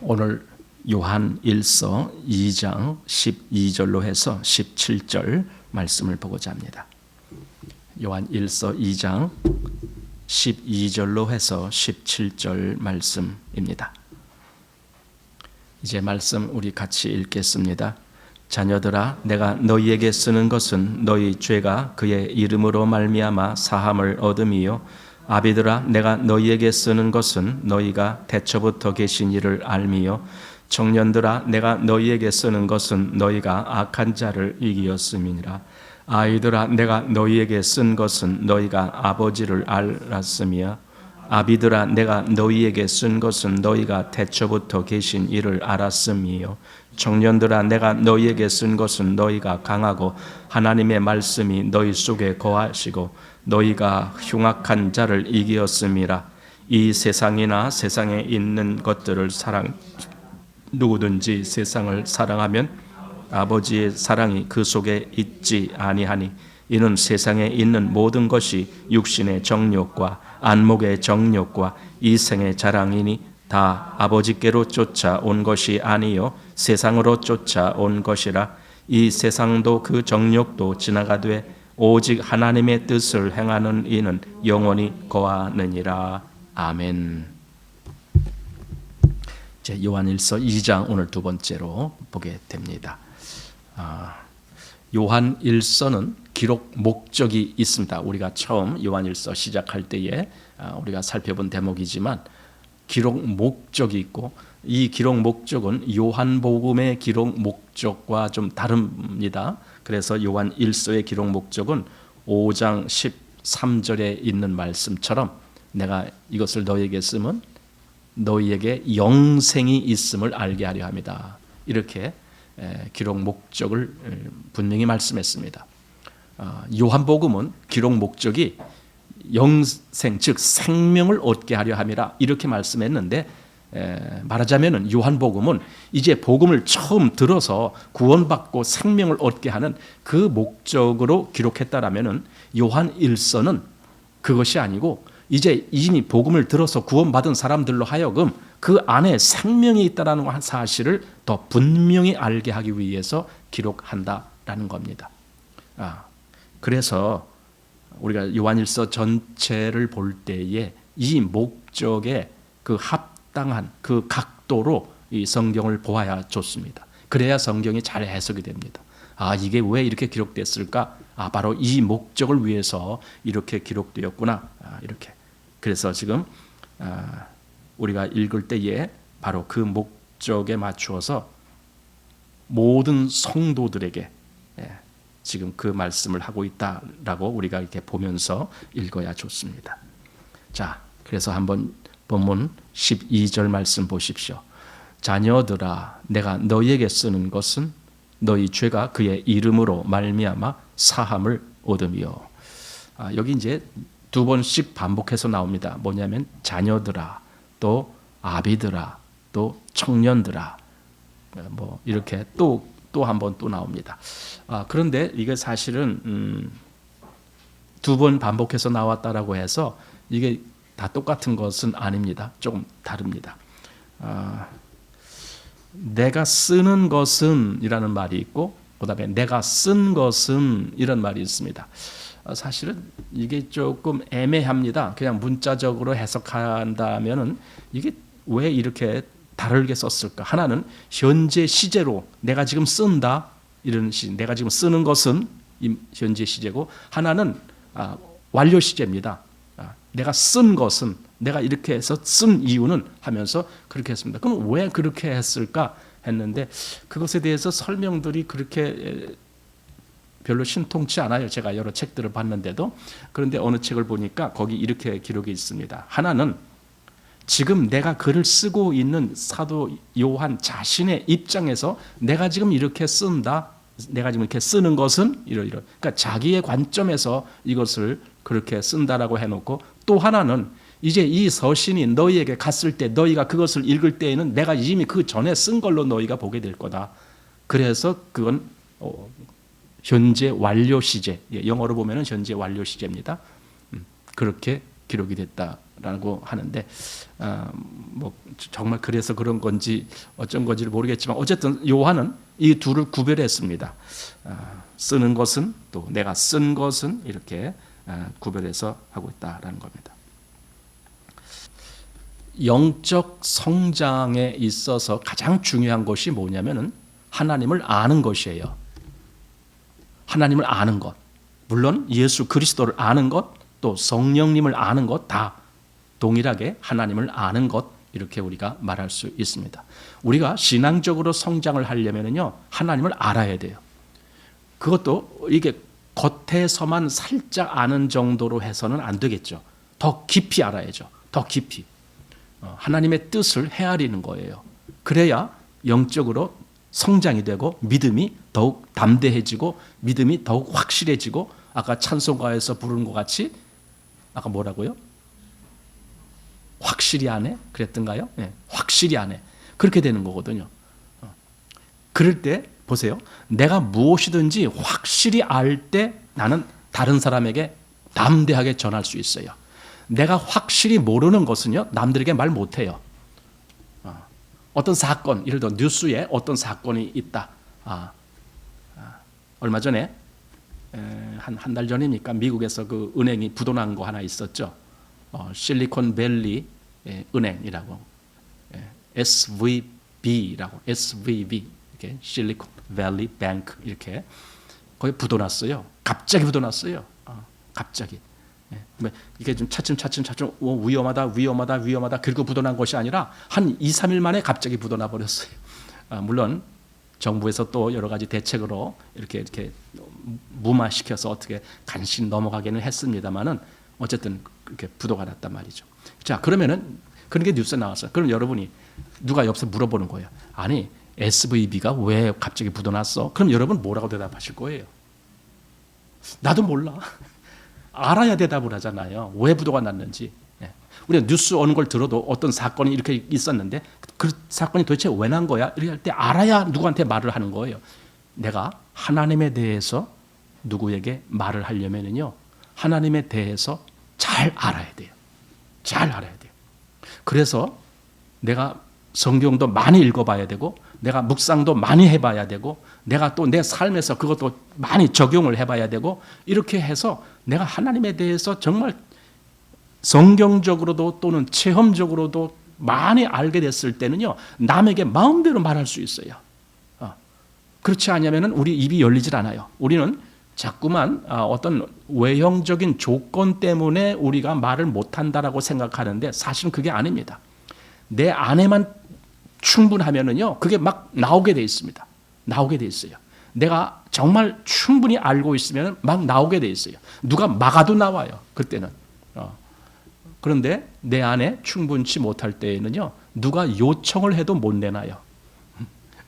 오늘 요한 1서 2장 12절로 해서 17절 말씀을 보고자 합니다. 요한 1서 2장 12절로 해서 17절 말씀입니다. 이제 말씀 우리 같이 읽겠습니다. 자녀들아, 내가 너희에게 쓰는 것은 너희 죄가 그의 이름으로 말미암아 사함을 얻음이요, 아비들아, 내가 너희에게 쓰는 것은 너희가 태초부터 계신 이를 알미요, 청년들아, 내가 너희에게 쓰는 것은 너희가 악한 자를 이기었음이니라. 아이들아, 내가 너희에게 쓴 것은 너희가 아버지를 알았으며, 아비들아, 내가 너희에게 쓴 것은 너희가 태초부터 계신 이를 알았음이요, 청년들아, 내가 너희에게 쓴 것은 너희가 강하고 하나님의 말씀이 너희 속에 거하시고 너희가 흉악한 자를 이기었음이라. 이 세상이나 세상에 있는 것들을 누구든지 세상을 사랑하면 아버지의 사랑이 그 속에 있지 아니하니, 이는 세상에 있는 모든 것이 육신의 정욕과 안목의 정욕과 이생의 자랑이니 다 아버지께로 쫓아온 것이 아니요 세상으로 쫓아온 것이라. 이 세상도 그 정욕도 지나가되 오직 하나님의 뜻을 행하는 이는 영원히 거하느니라. 아멘. 이제 요한일서 2장 오늘 두 번째로 보게 됩니다. 요한일서는 기록 목적이 있습니다. 우리가 처음 요한일서 시작할 때에 우리가 살펴본 대목이지만 기록 목적이 있고, 이 기록 목적은 요한복음의 기록 목적과 좀 다릅니다. 그래서 요한 1서의 기록 목적은 5장 13절에 있는 말씀처럼 내가 이것을 너희에게 쓰면 너희에게 영생이 있음을 알게 하려 합니다. 이렇게 기록 목적을 분명히 말씀했습니다. 요한복음은 기록 목적이 영생, 즉 생명을 얻게 하려 함이라 이렇게 말씀했는데, 말하자면 요한복음은 이제 복음을 처음 들어서 구원받고 생명을 얻게 하는 그 목적으로 기록했다라면, 요한 1서는 그것이 아니고 이제 이미 복음을 들어서 구원받은 사람들로 하여금 그 안에 생명이 있다는 사실을 더 분명히 알게 하기 위해서 기록한다라는 겁니다. 그래서 우리가 요한일서 전체를 볼 때에 이 목적에 그 합당한 그 각도로 이 성경을 보아야 좋습니다. 그래야 성경이 잘 해석이 됩니다. 이게 왜 이렇게 기록됐을까? 바로 이 목적을 위해서 이렇게 기록되었구나. 이렇게. 그래서 지금 우리가 읽을 때에 바로 그 목적에 맞추어서 모든 성도들에게 지금 그 말씀을 하고 있다라고 우리가 이렇게 보면서 읽어야 좋습니다. 자, 그래서 한번 본문 12절 말씀 보십시오. 자녀들아, 내가 너희에게 쓰는 것은 너희 죄가 그의 이름으로 말미암아 사함을 얻음이요. 여기 이제 두 번씩 반복해서 나옵니다. 뭐냐면 자녀들아, 또 아비들아, 또 청년들아, 뭐 이렇게 또 한 번 또 나옵니다. 그런데 이게 사실은 두 번 반복해서 나왔다라고 해서 이게 다 똑같은 것은 아닙니다. 조금 다릅니다. 내가 쓰는 것은 이라는 말이 있고, 그 다음에 내가 쓴 것은 이런 말이 있습니다. 사실은 이게 조금 애매합니다. 그냥 문자적으로 해석한다면은 이게 왜 이렇게 다르게 썼을까? 하나는 현재 시제로 내가 지금 쓴다, 이런 시, 내가 지금 쓰는 것은 현재 시제고, 하나는 완료 시제입니다. 내가 쓴 것은, 내가 이렇게 해서 쓴 이유는 하면서 그렇게 했습니다. 그럼 왜 그렇게 했을까 했는데, 그것에 대해서 설명들이 그렇게 별로 신통치 않아요. 제가 여러 책들을 봤는데도. 그런데 어느 책을 보니까 거기 이렇게 기록이 있습니다. 하나는 지금 내가 글을 쓰고 있는 사도 요한 자신의 입장에서 내가 지금 이렇게 쓴다, 내가 지금 이렇게 쓰는 것은 이러이러, 그러니까 자기의 관점에서 이것을 그렇게 쓴다라고 해놓고, 또 하나는 이제 이 서신이 너희에게 갔을 때 너희가 그것을 읽을 때에는 내가 이미 그 전에 쓴 걸로 너희가 보게 될 거다. 그래서 그건 현재 완료 시제, 영어로 보면은 현재 완료 시제입니다. 그렇게 기록이 됐다. 라고 하는데 뭐 정말 그래서 그런 건지 어쩐 건지를 모르겠지만 어쨌든 요한은 이 둘을 구별했습니다. 쓰는 것은 또 내가 쓴 것은 이렇게 구별해서 하고 있다라는 겁니다. 영적 성장에 있어서 가장 중요한 것이 뭐냐면은 하나님을 아는 것이에요. 하나님을 아는 것. 물론 예수 그리스도를 아는 것, 또 성령님을 아는 것 다 동일하게 하나님을 아는 것 이렇게 우리가 말할 수 있습니다. 우리가 신앙적으로 성장을 하려면요 하나님을 알아야 돼요. 그것도 이게 겉에서만 살짝 아는 정도로 해서는 안 되겠죠. 더 깊이 알아야죠. 더 깊이. 하나님의 뜻을 헤아리는 거예요. 그래야 영적으로 성장이 되고 믿음이 더욱 담대해지고 믿음이 더욱 확실해지고 아까 찬송가에서 부르는 것 같이 아까 뭐라고요? 확실히 아네? 그랬던가요? 네, 확실히 아네. 그렇게 되는 거거든요. 그럴 때 보세요. 내가 무엇이든지 확실히 알 때 나는 다른 사람에게 담대하게 전할 수 있어요. 내가 확실히 모르는 것은요 남들에게 말 못해요. 어떤 사건, 예를 들어 뉴스에 어떤 사건이 있다. 얼마 전에 한 달 전입니까? 미국에서 그 은행이 부도난 거 하나 있었죠. 실리콘밸리 은행이라고 SVB라고 SVB 이렇게 실리콘밸리 뱅크 이렇게 거기 부도났어요. 갑자기 부도났어요. 갑자기. 이게 좀 차츰 위험하다 그리고 부도난 것이 아니라 한 2, 3일 만에 갑자기 부도나 버렸어요. 물론 정부에서 또 여러 가지 대책으로 이렇게 무마시켜서 어떻게 간신히 넘어가기는 했습니다만은 어쨌든 그렇게 부도가 났단 말이죠. 자, 그러면은 그런 게 뉴스에 나왔어요. 그럼 여러분이 누가 옆에서 물어보는 거예요. 아니, SVB가 왜 갑자기 부도났어? 그럼 여러분 뭐라고 대답하실 거예요? 나도 몰라. 알아야 대답을 하잖아요. 왜 부도가 났는지. 우리가 뉴스 오는 걸 들어도 어떤 사건이 이렇게 있었는데 그 사건이 도대체 왜 난 거야? 이렇게 할 때 알아야 누구한테 말을 하는 거예요. 내가 하나님에 대해서 누구에게 말을 하려면요 하나님에 대해서 잘 알아야 돼요. 잘 알아야 돼요. 그래서 내가 성경도 많이 읽어봐야 되고 내가 묵상도 많이 해봐야 되고 내가 또 내 삶에서 그것도 많이 적용을 해봐야 되고 이렇게 해서 내가 하나님에 대해서 정말 성경적으로도 또는 체험적으로도 많이 알게 됐을 때는요 남에게 마음대로 말할 수 있어요. 그렇지 않으면 우리 입이 열리질 않아요. 우리는 자꾸만 어떤 외형적인 조건 때문에 우리가 말을 못한다라고 생각하는데 사실은 그게 아닙니다. 내 안에만 충분하면은요 그게 막 나오게 돼 있습니다. 나오게 돼 있어요. 내가 정말 충분히 알고 있으면 막 나오게 돼 있어요. 누가 막아도 나와요. 그때는. 그런데 내 안에 충분치 못할 때에는요 누가 요청을 해도 못 내놔요.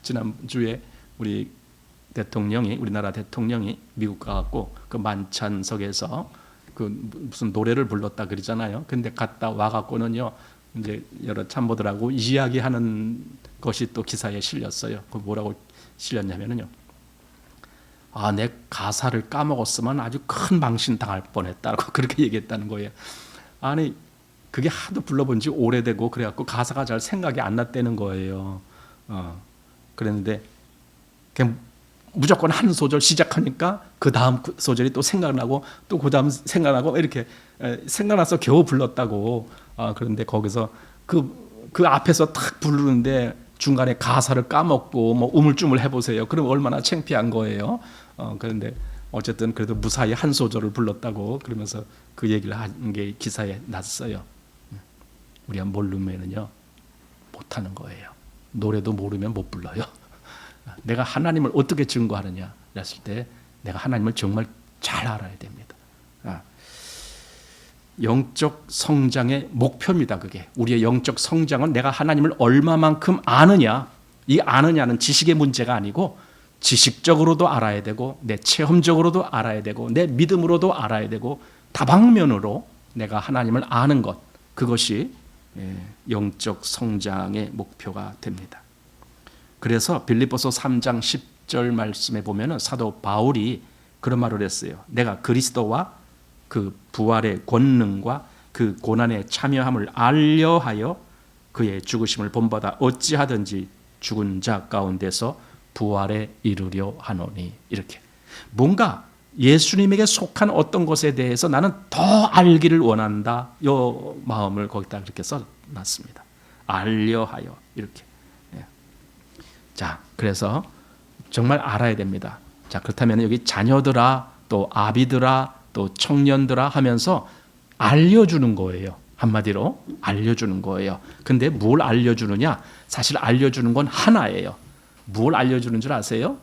지난주에 우리나라 대통령이 미국 가갖고 그 만찬석에서 그 무슨 노래를 불렀다 그러잖아요. 근데 갔다 와갖고는요 이제 여러 참모들하고 이야기하는 것이 또 기사에 실렸어요. 그 뭐라고 실렸냐면요. 내 가사를 까먹었으면 아주 큰 망신 당할 뻔했다고 그렇게 얘기했다는 거예요. 아니 그게 하도 불러본 지 오래되고 그래갖고 가사가 잘 생각이 안 났다는 거예요. 그랬는데 그냥 무조건 한 소절 시작하니까 그 다음 소절이 또 생각나고 또 그 다음 생각나고 이렇게 생각나서 겨우 불렀다고. 그런데 거기서 그 앞에서 탁 부르는데 중간에 가사를 까먹고 뭐 우물쭈물 해보세요. 그럼 얼마나 창피한 거예요. 그런데 어쨌든 그래도 무사히 한 소절을 불렀다고 그러면서 그 얘기를 한 게 기사에 났어요. 우리가 모르면은요 못하는 거예요. 노래도 모르면 못 불러요. 내가 하나님을 어떻게 증거하느냐 그랬을 때 내가 하나님을 정말 잘 알아야 됩니다. 영적 성장의 목표입니다. 그게 우리의 영적 성장은 내가 하나님을 얼마만큼 아느냐. 이 아느냐는 지식의 문제가 아니고 지식적으로도 알아야 되고 내 체험적으로도 알아야 되고 내 믿음으로도 알아야 되고 다방면으로 내가 하나님을 아는 것, 그것이 영적 성장의 목표가 됩니다. 그래서 빌립보서 3장 10절 말씀에 보면은 사도 바울이 그런 말을 했어요. 내가 그리스도와 그 부활의 권능과 그 고난에 참여함을 알려하여 그의 죽으심을 본받아 어찌하든지 죽은 자 가운데서 부활에 이르려 하노니. 이렇게 뭔가 예수님에게 속한 어떤 것에 대해서 나는 더 알기를 원한다. 이 마음을 거기다 그렇게 써놨습니다. 알려하여 이렇게. 자, 그래서 정말 알아야 됩니다. 자, 그렇다면 여기 자녀들아, 또 아비들아, 또 청년들아 하면서 알려주는 거예요. 한마디로 알려주는 거예요. 근데 뭘 알려주느냐? 사실 알려주는 건 하나예요. 뭘 알려주는 줄 아세요?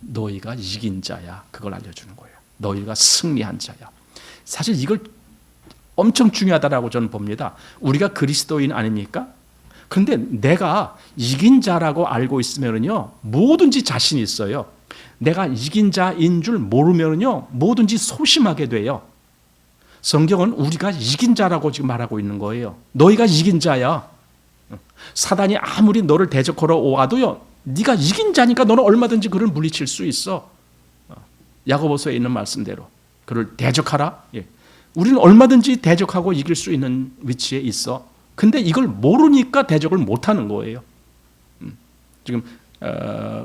너희가 이긴 자야. 그걸 알려주는 거예요. 너희가 승리한 자야. 사실 이걸 엄청 중요하다라고 저는 봅니다. 우리가 그리스도인 아닙니까? 그런데 내가 이긴 자라고 알고 있으면요, 뭐든지 자신이 있어요. 내가 이긴 자인 줄 모르면요, 뭐든지 소심하게 돼요. 성경은 우리가 이긴 자라고 지금 말하고 있는 거예요. 너희가 이긴 자야. 사단이 아무리 너를 대적하러 와도요, 네가 이긴 자니까 너는 얼마든지 그를 물리칠 수 있어. 야고보서에 있는 말씀대로 그를 대적하라. 예. 우리는 얼마든지 대적하고 이길 수 있는 위치에 있어. 근데 이걸 모르니까 대적을 못하는 거예요. 지금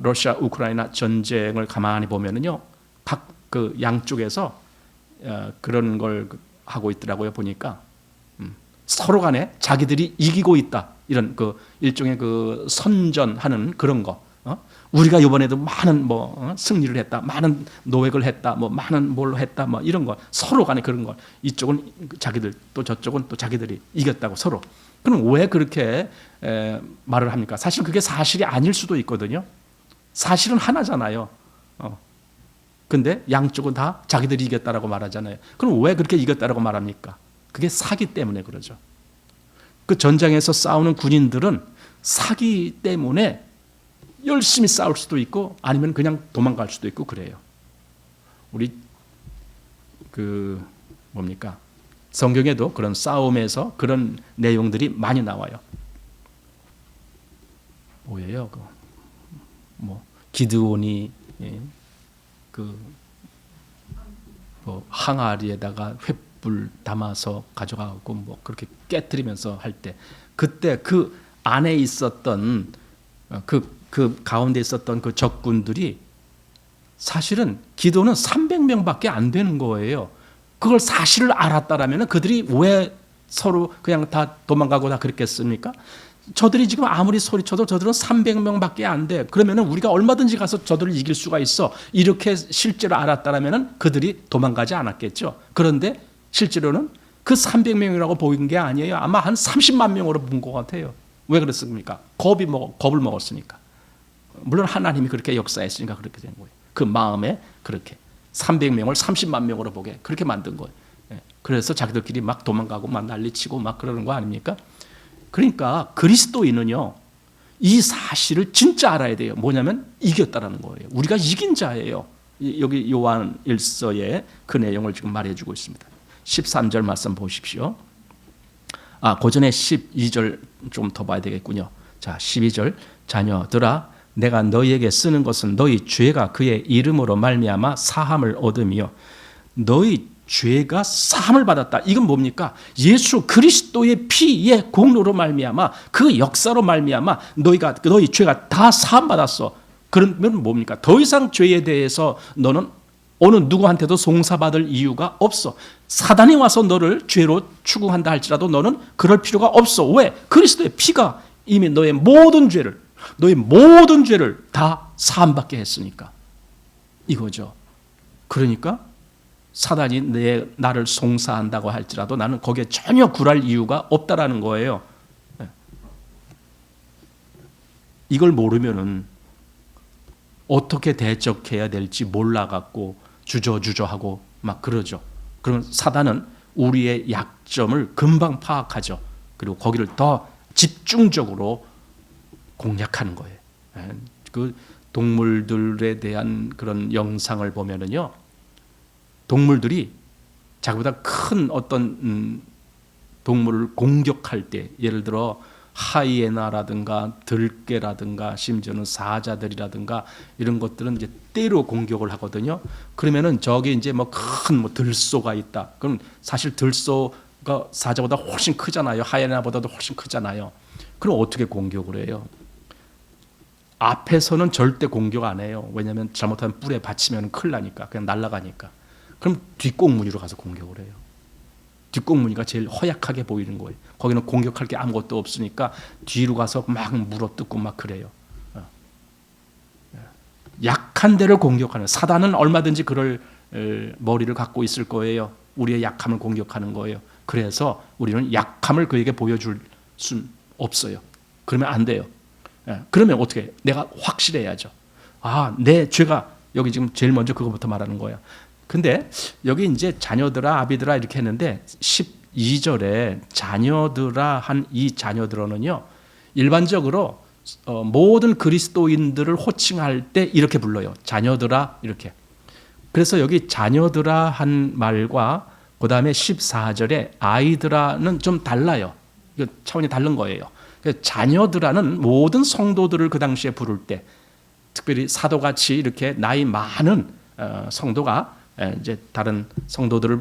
러시아 우크라이나 전쟁을 가만히 보면은요, 각 그 양쪽에서 그런 걸 하고 있더라고요. 보니까 서로 간에 자기들이 이기고 있다, 이런 그 일종의 그 선전하는 그런 거. 우리가 이번에도 많은 승리를 했다, 많은 노획을 했다, 많은 뭘 했다, 이런 거 서로 간에 그런 거. 이쪽은 자기들, 또 저쪽은 또 자기들이 이겼다고 서로. 그럼 왜 그렇게 말을 합니까? 사실 그게 사실이 아닐 수도 있거든요. 사실은 하나잖아요. 근데 양쪽은 다 자기들이 이겼다라고 말하잖아요. 그럼 왜 그렇게 이겼다라고 말합니까? 그게 사기 때문에 그러죠. 그 전장에서 싸우는 군인들은 사기 때문에 열심히 싸울 수도 있고 아니면 그냥 도망갈 수도 있고 그래요. 우리 그 뭡니까? 성경에도 그런 싸움에서 그런 내용들이 많이 나와요. 뭐예요? 기드온이 항아리에다가 횃불 담아서 가져가고 그렇게 깨트리면서 할 때, 그때 그 안에 있었던 그 가운데 있었던 그 적군들이 사실은 기도는 300명밖에 안 되는 거예요. 그걸 사실을 알았다라면 그들이 왜 서로 그냥 다 도망가고 다 그랬겠습니까? 저들이 지금 아무리 소리쳐도 저들은 300명밖에 안 돼. 그러면 우리가 얼마든지 가서 저들을 이길 수가 있어. 이렇게 실제로 알았다라면 그들이 도망가지 않았겠죠. 그런데 실제로는 그 300명이라고 보인 게 아니에요. 아마 한 30만 명으로 본 것 같아요. 왜 그랬습니까? 겁을 먹었으니까. 물론 하나님이 그렇게 역사했으니까 그렇게 된 거예요. 그 마음에 그렇게 300명을 30만 명으로 보게 그렇게 만든 거예요. 그래서 자기들끼리 막 도망가고 막 난리치고 막 그러는 거 아닙니까? 그러니까 그리스도인은요, 이 사실을 진짜 알아야 돼요. 뭐냐면 이겼다라는 거예요. 우리가 이긴 자예요. 여기 요한 1서에 그 내용을 지금 말해주고 있습니다. 13절 말씀 보십시오. 그 전에 12절 좀 더 봐야 되겠군요. 자, 12절. 자녀들아, 내가 너희에게 쓰는 것은 너희 죄가 그의 이름으로 말미암아 사함을 얻으며 너희 죄가 사함을 받았다. 이건 뭡니까? 예수 그리스도의 피의 공로로 말미암아, 그 역사로 말미암아 너희 죄가 다 사함 받았어. 그러면 뭡니까? 더 이상 죄에 대해서 너는 어느 누구한테도 송사받을 이유가 없어. 사단이 와서 너를 죄로 추궁한다 할지라도 너는 그럴 필요가 없어. 왜? 그리스도의 피가 이미 너의 모든 죄를 다 사함받게 했으니까. 이거죠. 그러니까 사단이 나를 송사한다고 할지라도 나는 거기에 전혀 굴할 이유가 없다라는 거예요. 이걸 모르면은 어떻게 대적해야 될지 몰라갖고 주저하고 막 그러죠. 그러면 사단은 우리의 약점을 금방 파악하죠. 그리고 거기를 더 집중적으로 공략하는 거예요. 그 동물들에 대한 그런 영상을 보면은요, 동물들이 자기보다 큰 어떤 동물을 공격할 때, 예를 들어 하이에나라든가 들깨라든가 심지어는 사자들이라든가 이런 것들은 이제 때로 공격을 하거든요. 그러면은 저기 이제 큰 들소가 있다. 그럼 사실 들소 사자보다 훨씬 크잖아요. 하이에나보다도 훨씬 크잖아요. 그럼 어떻게 공격을 해요? 앞에서는 절대 공격 안 해요. 왜냐하면 잘못하면 뿔에 받치면 큰일 나니까. 그냥 날아가니까. 그럼 뒷꽁무니로 가서 공격을 해요. 뒷꽁무니가 제일 허약하게 보이는 거예요. 거기는 공격할 게 아무것도 없으니까 뒤로 가서 막 물어뜯고 막 그래요. 약한 데를 공격하는, 사단은 얼마든지 그럴 머리를 갖고 있을 거예요. 우리의 약함을 공격하는 거예요. 그래서 우리는 약함을 그에게 보여줄 수는 없어요. 그러면 안 돼요. 그러면 어떻게 해요? 내가 확실해야죠. 내 죄가, 여기 지금 제일 먼저 그거부터 말하는 거야. 근데 여기 이제 자녀들아 아비들아 이렇게 했는데 12절에 자녀들아 한 이 자녀들어는요, 일반적으로 모든 그리스도인들을 호칭할 때 이렇게 불러요. 자녀들아 이렇게. 그래서 여기 자녀들아 한 말과 그 다음에 14절에 아이들아는 좀 달라요. 이거 차원이 다른 거예요. 자녀들아는 모든 성도들을 그 당시에 부를 때, 특별히 사도같이 이렇게 나이 많은 성도가 이제 다른 성도들을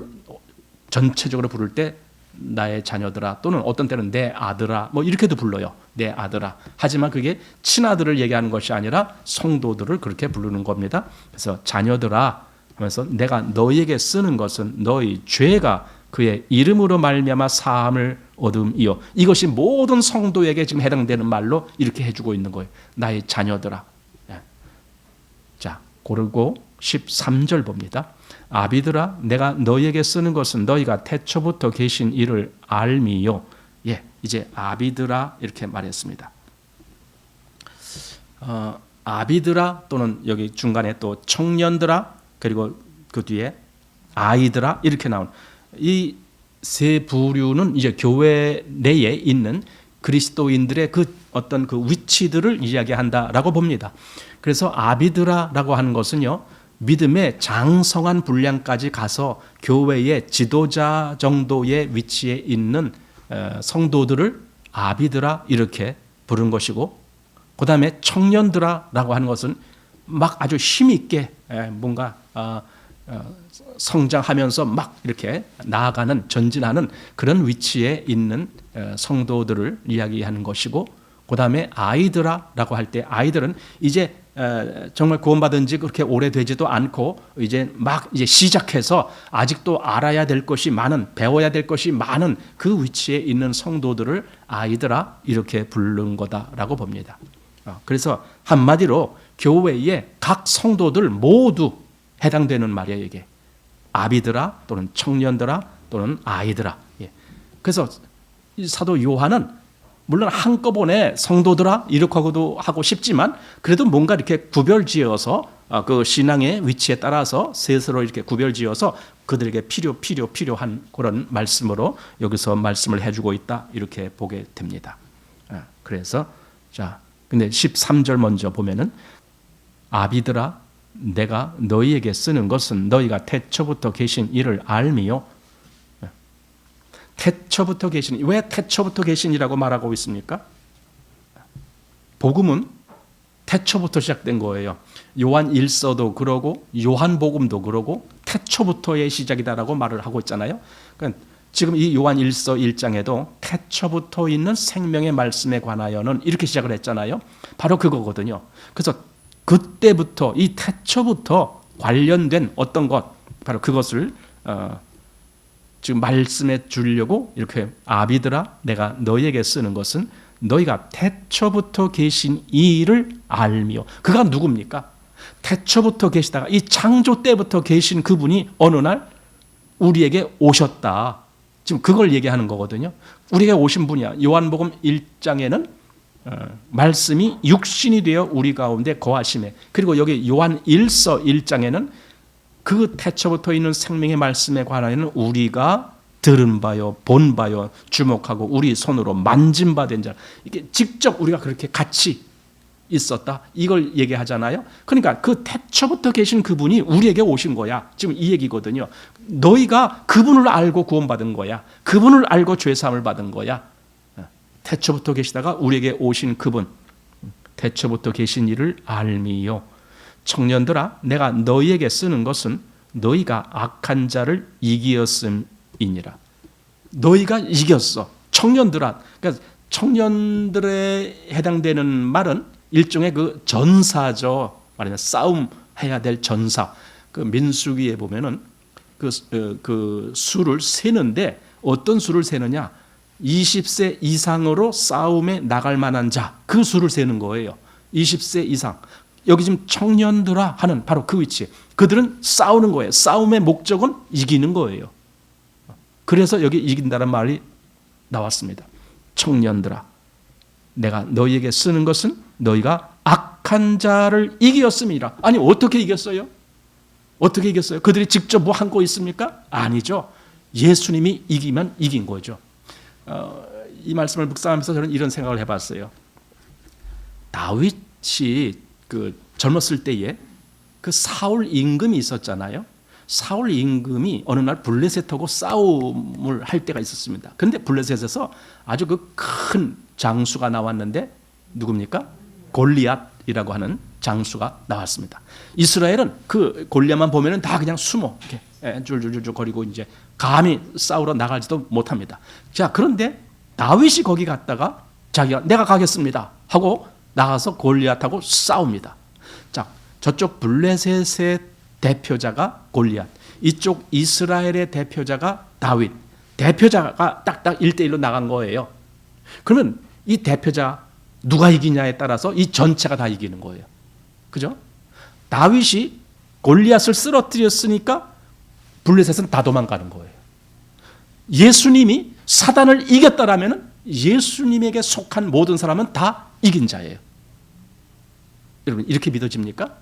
전체적으로 부를 때 나의 자녀들아, 또는 어떤 때는 내 아들아, 뭐 이렇게도 불러요. 내 아들아. 하지만 그게 친아들을 얘기하는 것이 아니라 성도들을 그렇게 부르는 겁니다. 그래서 자녀들아 하면서 내가 너희에게 쓰는 것은 너희 죄가 그의 이름으로 말미암아 사함을 얻음이요. 이것이 모든 성도에게 지금 해당되는 말로 이렇게 해주고 있는 거예요. 나의 자녀들아. 자, 그리고 13절 봅니다. 아비들아 내가 너희에게 쓰는 것은 너희가 태초부터 계신 이를 알미요. 이제 아비들아 이렇게 말했습니다. 아비들아 또는 여기 중간에 또 청년들아 그리고 그 뒤에 아이들아 이렇게 나온 이 세 부류는 이제 교회 내에 있는 그리스도인들의 그 어떤 그 위치들을 이야기한다라고 봅니다. 그래서 아비드라라고 하는 것은요, 믿음의 장성한 분량까지 가서 교회의 지도자 정도의 위치에 있는 성도들을 아비드라 이렇게 부른 것이고, 그 다음에 청년들아라고 하는 것은 막 아주 힘있게 뭔가 성장하면서 막 이렇게 나아가는, 전진하는 그런 위치에 있는 성도들을 이야기하는 것이고, 그 다음에 아이들아라고 할 때 아이들은 이제 정말 구원받은 지 그렇게 오래되지도 않고 이제 막 이제 시작해서 아직도 알아야 될 것이 많은, 배워야 될 것이 많은 그 위치에 있는 성도들을 아이들아 이렇게 부른 거다라고 봅니다. 그래서 한마디로 교회의 각 성도들 모두 해당되는 말이에요. 이게 아비들아 또는 청년들아 또는 아이들아. 그래서 이 사도 요한은 물론 한꺼번에 성도들아 이렇게 하고 싶지만 그래도 뭔가 이렇게 구별지어서 그 신앙의 위치에 따라서 셋으로 이렇게 구별지어서 그들에게 필요한 그런 말씀으로 여기서 말씀을 해주고 있다 이렇게 보게 됩니다. 그래서 자, 근데 13절 먼저 보면은 아비들아 내가 너희에게 쓰는 것은 너희가 태초부터 계신 이를 알미요. 태초부터 계신, 왜 태초부터 계신이라고 말하고 있습니까? 복음은 태초부터 시작된 거예요. 요한 1서도 그러고 요한복음도 그러고 태초부터의 시작이다라고 말을 하고 있잖아요. 그러니까 지금 이 요한 1서 1장에도 태초부터 있는 생명의 말씀에 관하여는 이렇게 시작을 했잖아요. 바로 그거거든요. 그래서 그때부터 이 태초부터 관련된 어떤 것, 바로 그것을 지금 말씀해 주려고 이렇게 아비들아 내가 너희에게 쓰는 것은 너희가 태초부터 계신 이를 알미요. 그가 누굽니까? 태초부터 계시다가 이 창조 때부터 계신 그분이 어느 날 우리에게 오셨다. 지금 그걸 얘기하는 거거든요. 우리에게 오신 분이야. 요한복음 1장에는 말씀이 육신이 되어 우리 가운데 거하심에, 그리고 여기 요한 1서 1장에는 그 태초부터 있는 생명의 말씀에 관하여는 우리가 들은 바요, 본 바요, 주목하고 우리 손으로 만진 바 된 자, 이게 직접 우리가 그렇게 같이 있었다 이걸 얘기하잖아요. 그러니까 그 태초부터 계신 그분이 우리에게 오신 거야. 지금 이 얘기거든요. 너희가 그분을 알고 구원받은 거야. 그분을 알고 죄사함을 받은 거야. 태초부터 계시다가 우리에게 오신 그분, 태초부터 계신 이를 알미요. 청년들아 내가 너희에게 쓰는 것은 너희가 악한 자를 이기었음이니라. 너희가 이겼어. 청년들아. 그러니까 청년들에 해당되는 말은 일종의 그 전사죠. 말하면 싸움해야 될 전사. 그 민수기에 보면은 그 수를 세는데 어떤 수를 세느냐? 20세 이상으로 싸움에 나갈 만한 자, 그 수를 세는 거예요. 20세 이상. 여기 지금 청년들아 하는 바로 그 위치. 그들은 싸우는 거예요. 싸움의 목적은 이기는 거예요. 그래서 여기 이긴다는 말이 나왔습니다. 청년들아, 내가 너희에게 쓰는 것은 너희가 악한 자를 이기었음이라. 아니, 어떻게 이겼어요? 어떻게 이겼어요? 그들이 직접 뭐 한 거 있습니까? 아니죠. 예수님이 이기면 이긴 거죠. 이 말씀을 묵상하면서 저는 이런 생각을 해봤어요. 다윗이 그 젊었을 때에 그 사울 임금이 있었잖아요. 사울 임금이 어느 날 블레셋하고 싸움을 할 때가 있었습니다. 그런데 블레셋에서 아주 그 큰 장수가 나왔는데 누굽니까? 골리앗이라고 하는 장수가 나왔습니다. 이스라엘은 그 골리앗만 보면은 다 그냥 숨어 이렇게 줄줄줄 거리고 이제 감히 싸우러 나가지도 못합니다. 자, 그런데 다윗이 거기 갔다가 자기가 내가 가겠습니다 하고 나가서 골리앗하고 싸웁니다. 자, 저쪽 블레셋의 대표자가 골리앗, 이쪽 이스라엘의 대표자가 다윗. 대표자가 딱딱 1대1로 나간 거예요. 그러면 이 대표자 누가 이기냐에 따라서 이 전체가 다 이기는 거예요. 그죠? 다윗이 골리앗을 쓰러뜨렸으니까 블레셋은 다 도망가는 거예요. 예수님이 사단을 이겼다라면 예수님에게 속한 모든 사람은 다 이긴 자예요. 여러분, 이렇게 믿어집니까?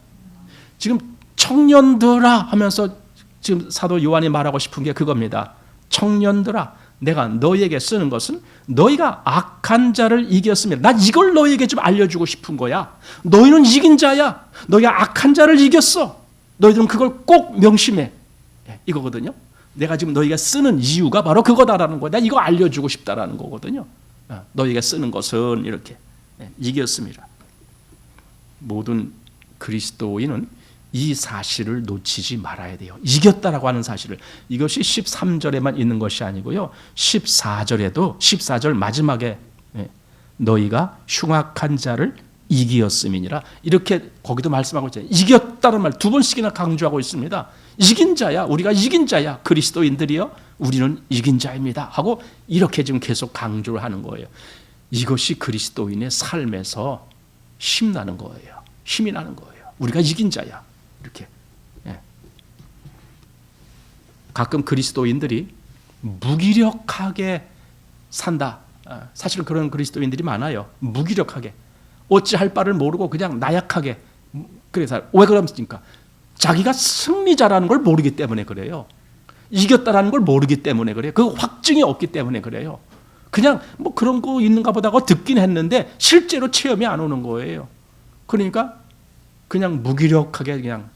지금 청년들아 하면서 지금 사도 요한이 말하고 싶은 게 그겁니다. 청년들아, 내가 너희에게 쓰는 것은 너희가 악한 자를 이겼으면, 나 이걸 너희에게 좀 알려주고 싶은 거야. 너희는 이긴 자야. 너희가 악한 자를 이겼어. 너희들은 그걸 꼭 명심해. 이거거든요. 내가 지금 너희가 쓰는 이유가 바로 그거다라는 거야. 내가 이거 알려주고 싶다라는 거거든요. 너희가 쓰는 것은 이렇게 이겼습니다. 모든 그리스도인은 이 사실을 놓치지 말아야 돼요. 이겼다라고 하는 사실을. 이것이 13절에만 있는 것이 아니고요. 14절에도 14절 마지막에 너희가 흉악한 자를 이기었음이니라. 이렇게 거기도 말씀하고 있잖아요. 이겼다는 말 2번씩이나 강조하고 있습니다. 이긴 자야. 우리가 이긴 자야. 그리스도인들이요. 우리는 이긴 자입니다. 하고 이렇게 지금 계속 강조를 하는 거예요. 이것이 그리스도인의 삶에서 힘나는 거예요. 힘이 나는 거예요. 우리가 이긴 자야. 이렇게. 가끔 그리스도인들이 무기력하게 산다. 사실은 그런 그리스도인들이 많아요. 무기력하게. 어찌할 바를 모르고 그냥 나약하게. 그래서 왜 그럽니까? 자기가 승리자라는 걸 모르기 때문에 그래요. 이겼다라는 걸 모르기 때문에 그래요. 그 확증이 없기 때문에 그래요. 그냥 뭐 그런 거 있는가 보다 하고 듣긴 했는데 실제로 체험이 안 오는 거예요. 그러니까 그냥 무기력하게 그냥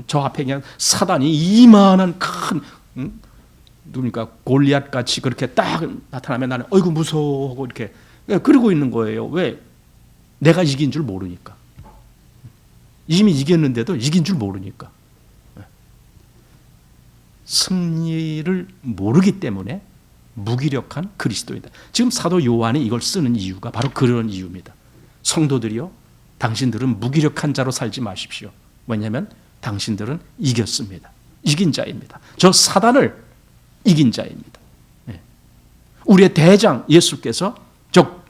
저 앞에 그냥 사단이 이만한 큰 누굽니까 골리앗 같이 그렇게 딱 나타나면 나는 어이구 무서워 하고 이렇게 그러고 있는 거예요. 왜? 내가 이긴 줄 모르니까. 이미 이겼는데도 이긴 줄 모르니까. 승리를 모르기 때문에 무기력한 그리스도이다. 지금 사도 요한이 이걸 쓰는 이유가 바로 그런 이유입니다. 성도들이요, 당신들은 무기력한 자로 살지 마십시오. 왜냐하면 당신들은 이겼습니다. 이긴 자입니다. 저 사단을 이긴 자입니다. 우리의 대장 예수께서 저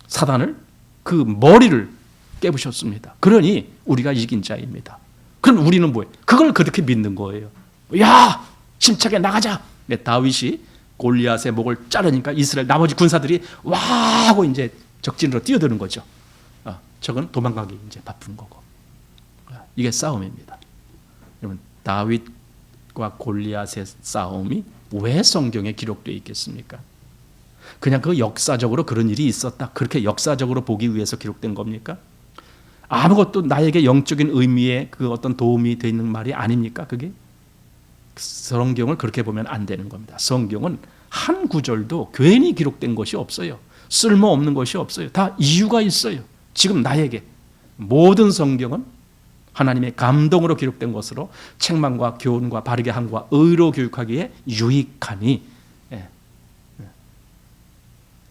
사단을 그 머리를 깨부셨습니다. 그러니 우리가 이긴 자입니다. 그럼 우리는 뭐예요? 그걸 그렇게 믿는 거예요. 야, 힘차게 나가자. 다윗이 골리앗의 목을 자르니까 이스라엘 나머지 군사들이 와 하고 이제 적진으로 뛰어드는 거죠. 저건 도망가기 이제 바쁜 거고. 이게 싸움입니다. 여러분, 다윗과 골리앗의 싸움이 왜 성경에 기록되어 있겠습니까? 그냥 그 역사적으로 그런 일이 있었다. 그렇게 역사적으로 보기 위해서 기록된 겁니까? 아무것도 나에게 영적인 의미의 그 어떤 도움이 되어 있는 말이 아닙니까? 그게? 성경을 그렇게 보면 안 되는 겁니다. 성경은 한 구절도 괜히 기록된 것이 없어요. 쓸모없는 것이 없어요. 다 이유가 있어요. 지금 나에게 모든 성경은 하나님의 감동으로 기록된 것으로 책망과 교훈과 바르게 함과 의로 교육하기에 유익하니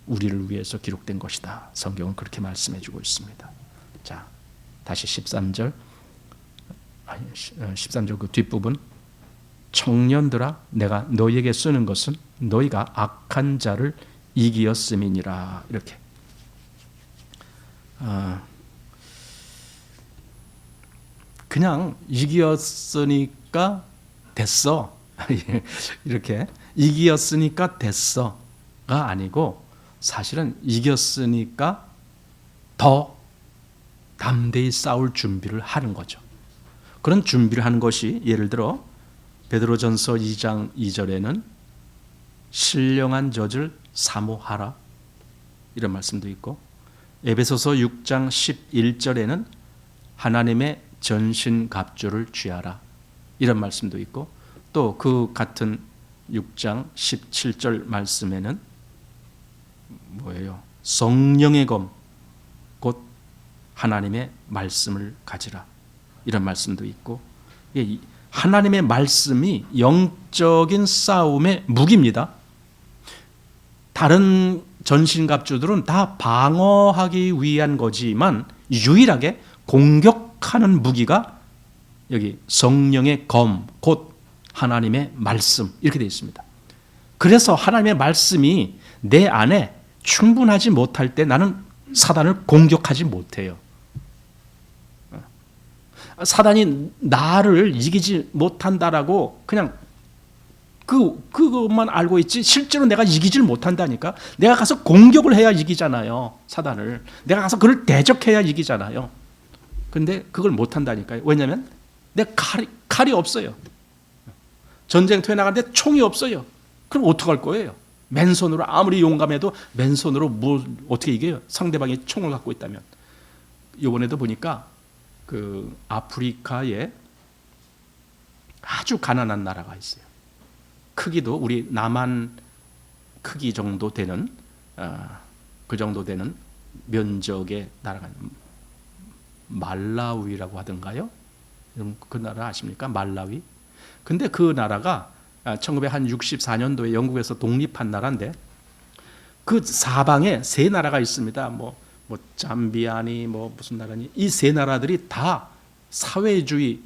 우리를 위해서 기록된 것이다. 성경은 그렇게 말씀해 주고 있습니다. 자, 다시 13절 그 뒷부분, 청년들아 내가 너희에게 쓰는 것은 너희가 악한 자를 이기었음이니라. 이렇게 그냥 이기었으니까 됐어 이렇게 이기었으니까 됐어가 아니고, 사실은 이겼으니까 더 담대히 싸울 준비를 하는 거죠. 그런 준비를 하는 것이, 예를 들어 베드로전서 2장 2절에는 신령한 젖을 사모하라 이런 말씀도 있고, 에베소서 6장 11절에는 하나님의 전신갑주를 취하라 이런 말씀도 있고, 또 그 같은 6장 17절 말씀에는 뭐예요? 성령의 검 곧 하나님의 말씀을 가지라 이런 말씀도 있고, 하나님의 말씀이 영적인 싸움의 무기입니다. 다른 전신갑주들은 다 방어하기 위한 거지만 유일하게 공격하는 무기가 여기 성령의 검 곧 하나님의 말씀 이렇게 되어 있습니다. 그래서 하나님의 말씀이 내 안에 충분하지 못할 때 나는 사단을 공격하지 못해요. 사단이 나를 이기지 못한다라고 그냥 그것만 알고 있지, 실제로 내가 이기질 못한다니까. 내가 가서 공격을 해야 이기잖아요, 사단을. 내가 가서 그를 대적해야 이기잖아요. 근데 그걸 못한다니까요. 왜냐하면 내 칼이 없어요. 전쟁터에 나가는데 총이 없어요. 그럼 어떡할 거예요? 맨손으로 아무리 용감해도 맨손으로 뭐 어떻게 이겨요? 상대방이 총을 갖고 있다면. 이번에도 보니까 그 아프리카에 아주 가난한 나라가 있어요. 크기도 우리 남한 크기 정도 되는 그 정도 되는 면적의 나라가 말라위라고 하던가요? 그 나라 아십니까? 말라위. 근데 그 나라가 1964년도에 영국에서 독립한 나라인데, 그 사방에 세 나라가 있습니다. 뭐 잠비아니 무슨 나라니, 이 세 나라들이 다 사회주의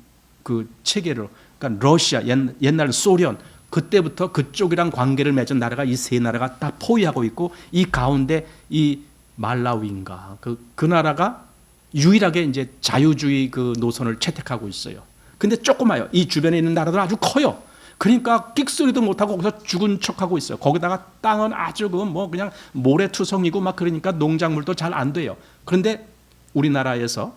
그 체계로, 그러니까 러시아 옛날 소련 그때부터 그쪽이랑 관계를 맺은 나라가 이 세 나라가 다 포위하고 있고, 이 가운데 이 말라위인가 그 나라가 유일하게 이제 자유주의 그 노선을 채택하고 있어요. 근데 조그마요. 이 주변에 있는 나라들은 아주 커요. 그러니까 끽소리도 못하고 거기서 죽은 척하고 있어요. 거기다가 땅은 아주 그냥 모래투성이고 막 그러니까 농작물도 잘 안 돼요. 그런데 우리나라에서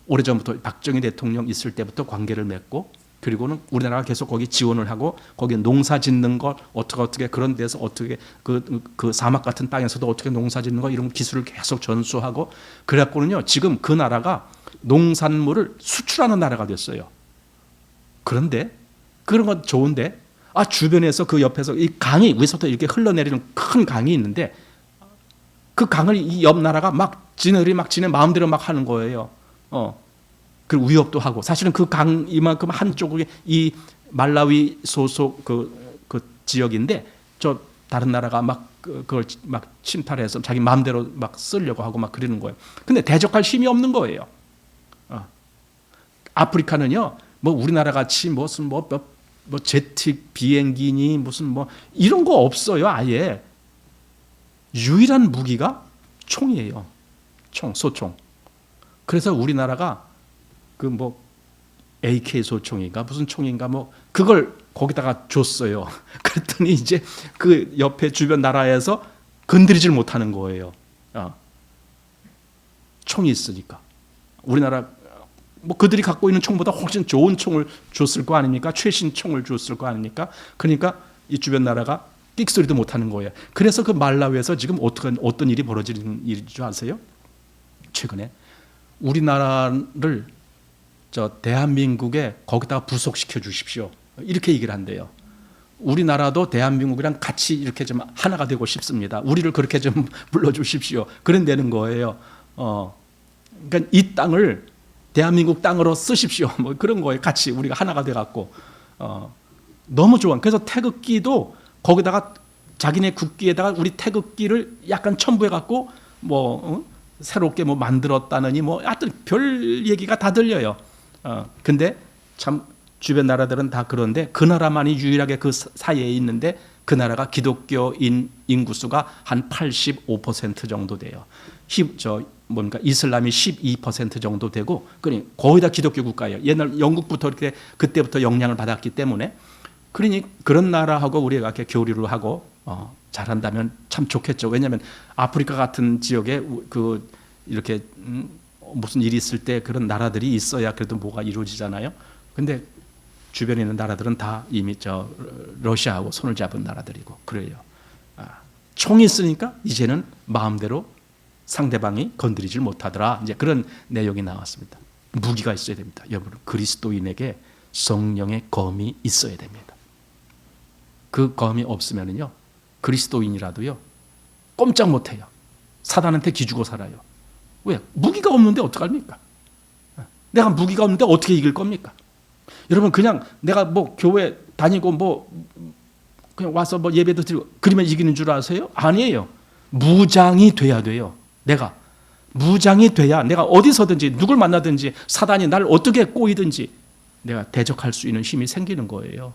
오래전부터 박정희 대통령 있을 때부터 관계를 맺고, 그리고는 우리나라가 계속 거기 지원을 하고, 거기 농사 짓는 것 어떻게 그런 데서 어떻게 그 사막 같은 땅에서도 어떻게 농사 짓는 거 이런 기술을 계속 전수하고, 그래갖고는요 지금 그 나라가 농산물을 수출하는 나라가 됐어요. 그런데 그런 건 좋은데, 주변에서 그 옆에서 이 강이 위에서부터 이렇게 흘러내리는 큰 강이 있는데, 그 강을 이 옆 나라가 지네 마음대로 막 하는 거예요. 그리고 위협도 하고, 사실은 그 강 이만큼 한쪽에 이 말라위 소속 그 지역인데, 저 다른 나라가 그걸 침탈해서 자기 마음대로 쓰려고 하고 그러는 거예요. 근데 대적할 힘이 없는 거예요. 아프리카는요, 우리나라 같이 무슨 제트 비행기니 무슨 이런 거 없어요. 아예 유일한 무기가 총이에요. 소총. 그래서 우리나라가 AK 소총인가 무슨 총인가 그걸 거기다가 줬어요. 그랬더니 이제 그 옆에 주변 나라에서 건드리질 못하는 거예요. 총이 있으니까. 우리나라 그들이 갖고 있는 총보다 훨씬 좋은 총을 줬을 거 아닙니까? 최신 총을 줬을 거 아닙니까? 그러니까 이 주변 나라가 끽소리도 못하는 거예요. 그래서 그 말라위에서 지금 어떤 일이 벌어지는 일인 줄 아세요? 최근에 우리나라를 대한민국에 거기다가 부속시켜 주십시오. 이렇게 얘기를 한대요. 우리나라도 대한민국이랑 같이 이렇게 좀 하나가 되고 싶습니다. 우리를 그렇게 좀 불러주십시오. 그런다는 거예요. 그러니까 이 땅을 대한민국 땅으로 쓰십시오. 뭐 그런 거에 같이 우리가 하나가 돼갖고 너무 좋아. 그래서 태극기도 거기다가 자기네 국기에다가 우리 태극기를 약간 첨부해갖고 뭐 새롭게 뭐 만들었다느니 뭐 하여튼 별 얘기가 다 들려요. 근데 참 주변 나라들은 다 그런데 그 나라만이 유일하게 그 사이에 있는데 그 나라가 기독교인 인구수가 한 85% 정도 돼요. 이슬람이 12% 정도 되고, 그러니 거의 다 기독교 국가예요. 옛날 영국부터 이렇게 그때부터 영향을 받았기 때문에, 그러니 그런 나라하고 우리가 이렇게 교류를 하고 잘한다면 참 좋겠죠. 왜냐하면 아프리카 같은 지역에 그 이렇게 무슨 일이 있을 때 그런 나라들이 있어야 그래도 뭐가 이루어지잖아요. 근데 주변에 있는 나라들은 다 이미 러시아하고 손을 잡은 나라들이고 그래요. 총이 있으니까 이제는 마음대로 상대방이 건드리질 못하더라. 이제 그런 내용이 나왔습니다. 무기가 있어야 됩니다. 여러분, 그리스도인에게 성령의 검이 있어야 됩니다. 그 검이 없으면요, 그리스도인이라도요, 꼼짝 못해요. 사단한테 기주고 살아요. 왜? 무기가 없는데 어떡합니까? 내가 무기가 없는데 어떻게 이길 겁니까? 여러분, 그냥 내가 뭐 교회 다니고 뭐 그냥 와서 뭐 예배도 드리고 그러면 이기는 줄 아세요? 아니에요. 무장이 돼야 돼요. 내가 무장이 돼야 내가 어디서든지 누굴 만나든지 사단이 날 어떻게 꼬이든지 내가 대적할 수 있는 힘이 생기는 거예요.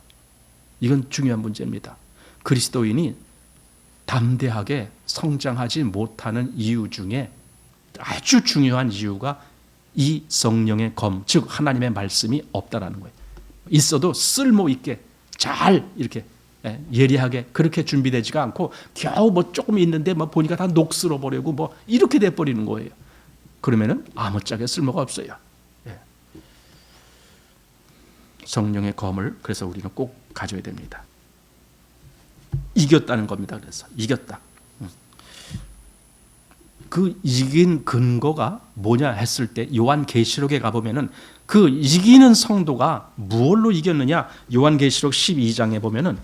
이건 중요한 문제입니다. 그리스도인이 담대하게 성장하지 못하는 이유 중에 아주 중요한 이유가 이 성령의 검, 즉 하나님의 말씀이 없다라는 거예요. 있어도 쓸모 있게 잘 이렇게 예리하게 그렇게 준비되지가 않고 겨우 뭐 조금 있는데 뭐 보니까 다 녹슬어 버리고 뭐 이렇게 돼 버리는 거예요. 그러면은 아무짝에 쓸모가 없어요. 성령의 검을 그래서 우리는 꼭 가져야 됩니다. 이겼다는 겁니다. 그래서 이겼다. 그 이긴 근거가 뭐냐 했을 때 요한계시록에 가보면은 그 이기는 성도가 무엇로 이겼느냐, 요한계시록 12장에 보면은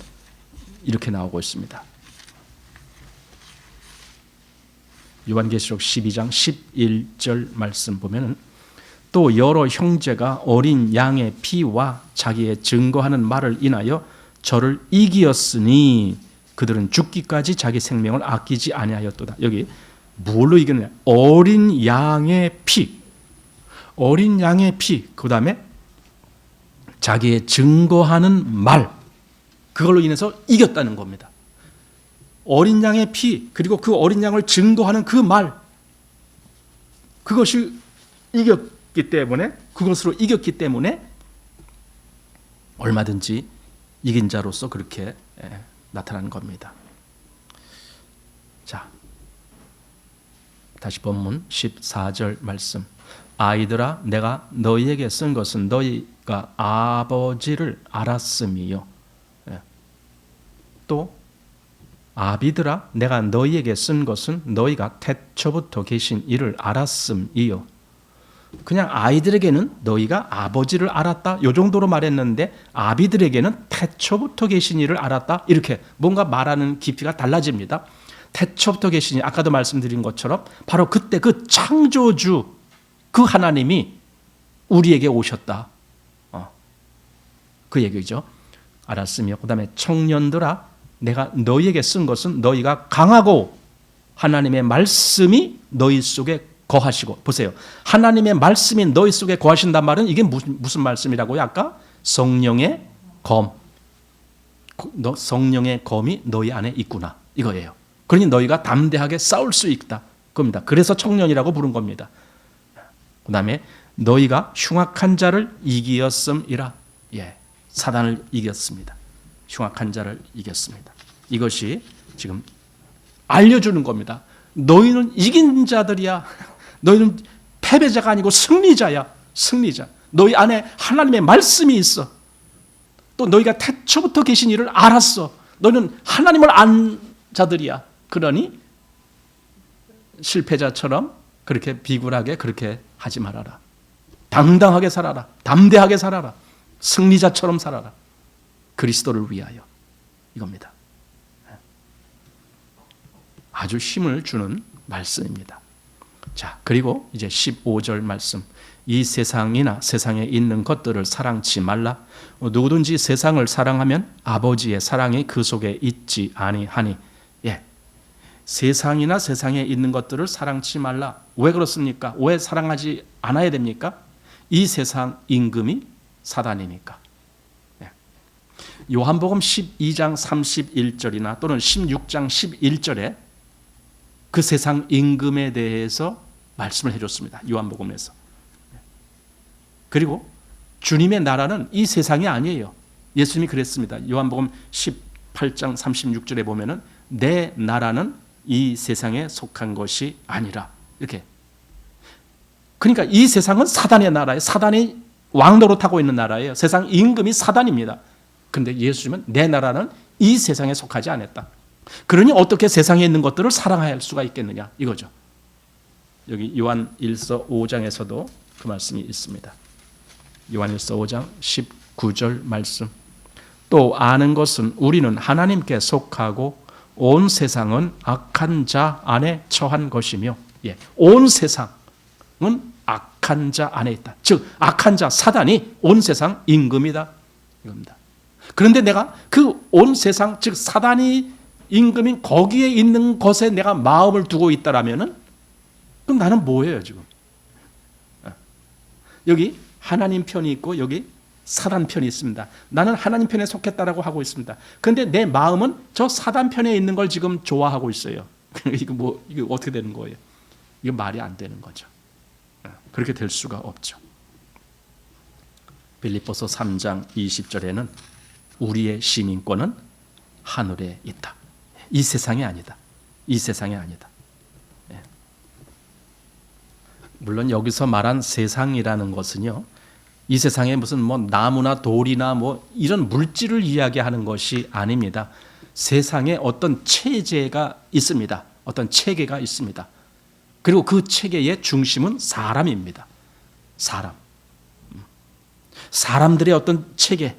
이렇게 나오고 있습니다. 요한계시록 12장 11절 말씀 보면은 또 여러 형제가 어린 양의 피와 자기의 증거하는 말을 인하여 저를 이기었으니 그들은 죽기까지 자기 생명을 아끼지 아니하였도다. 여기 뭘로 이겼느냐? 어린 양의 피, 어린 양의 피, 그 다음에 자기의 증거하는 말, 그걸로 인해서 이겼다는 겁니다. 어린 양의 피, 그리고 그 어린 양을 증거하는 그 말, 그것이 이겼기 때문에, 그것으로 이겼기 때문에 얼마든지 이긴 자로서 그렇게 나타나는 겁니다. 자, 다시 본문 14절 말씀. 아이들아, 내가 너희에게 쓴 것은 너희가 아버지를 알았음이요. 또 아비들아, 내가 너희에게 쓴 것은 너희가 태초부터 계신 이를 알았음이요. 그냥 아이들에게는 너희가 아버지를 알았다, 이 정도로 말했는데 아비들에게는 태초부터 계신 이를 알았다, 이렇게 뭔가 말하는 깊이가 달라집니다. 태초부터 계시니 아까도 말씀드린 것처럼 바로 그때 그 창조주 그 하나님이 우리에게 오셨다, 그 얘기죠. 알았으며, 그 다음에 청년들아, 내가 너희에게 쓴 것은 너희가 강하고 하나님의 말씀이 너희 속에 거하시고. 보세요, 하나님의 말씀이 너희 속에 거하신단 말은 이게 무슨 말씀이라고요? 아까 성령의 검, 성령의 검이 너희 안에 있구나, 이거예요. 그러니 너희가 담대하게 싸울 수 있다, 겁니다. 그래서 청년이라고 부른 겁니다. 그 다음에 너희가 흉악한 자를 이기었음이라. 사단을 이겼습니다. 흉악한 자를 이겼습니다. 이것이 지금 알려주는 겁니다. 너희는 이긴 자들이야. 너희는 패배자가 아니고 승리자야. 승리자. 너희 안에 하나님의 말씀이 있어. 또 너희가 태초부터 계신 이를 알았어. 너희는 하나님을 안 자들이야. 그러니 실패자처럼 그렇게 비굴하게 그렇게 하지 말아라. 당당하게 살아라. 담대하게 살아라. 승리자처럼 살아라. 그리스도를 위하여. 이겁니다. 아주 힘을 주는 말씀입니다. 자, 그리고 이제 15절 말씀. 이 세상이나 세상에 있는 것들을 사랑치 말라. 누구든지 세상을 사랑하면 아버지의 사랑이 그 속에 있지 아니하니. 예. 세상이나 세상에 있는 것들을 사랑치 말라. 왜 그렇습니까? 왜 사랑하지 않아야 됩니까? 이 세상 임금이 사단이니까. 예. 요한복음 12장 31절이나 또는 16장 11절에 그 세상 임금에 대해서 말씀을 해줬습니다. 요한복음에서. 그리고 주님의 나라는 이 세상이 아니에요. 예수님이 그랬습니다. 요한복음 18장 36절에 보면은 내 나라는 이 세상에 속한 것이 아니라 이렇게. 그러니까 이 세상은 사단의 나라예요. 사단이 왕노릇하고 있는 나라예요. 세상 임금이 사단입니다. 그런데 예수님은 내 나라는 이 세상에 속하지 않았다. 그러니 어떻게 세상에 있는 것들을 사랑할 수가 있겠느냐 이거죠. 여기 요한 1서 5장에서도 그 말씀이 있습니다. 요한일서 5장 19절 말씀. 또 아는 것은 우리는 하나님께 속하고 온 세상은 악한 자 안에 처한 것이며, 예, 온 세상은 악한 자 안에 있다. 즉 악한 자 사단이 온 세상 임금이다 이겁니다. 그런데 내가 그 온 세상 즉 사단이 임금인 거기에 있는 것에 내가 마음을 두고 있다라면은 그럼 나는 뭐예요 지금? 여기 하나님 편이 있고 여기 사단 편이 있습니다. 나는 하나님 편에 속했다라고 하고 있습니다. 그런데 내 마음은 저 사단 편에 있는 걸 지금 좋아하고 있어요. 이거 어떻게 되는 거예요? 이거 말이 안 되는 거죠. 그렇게 될 수가 없죠. 빌립보서 3장 20절에는 우리의 시민권은 하늘에 있다. 이 세상이 아니다. 이 세상이 아니다. 물론 여기서 말한 세상이라는 것은요, 이 세상에 무슨 뭐 나무나 돌이나 뭐 이런 물질을 이야기하는 것이 아닙니다. 세상에 어떤 체제가 있습니다. 어떤 체계가 있습니다. 그리고 그 체계의 중심은 사람입니다. 사람. 사람들의 어떤 체계.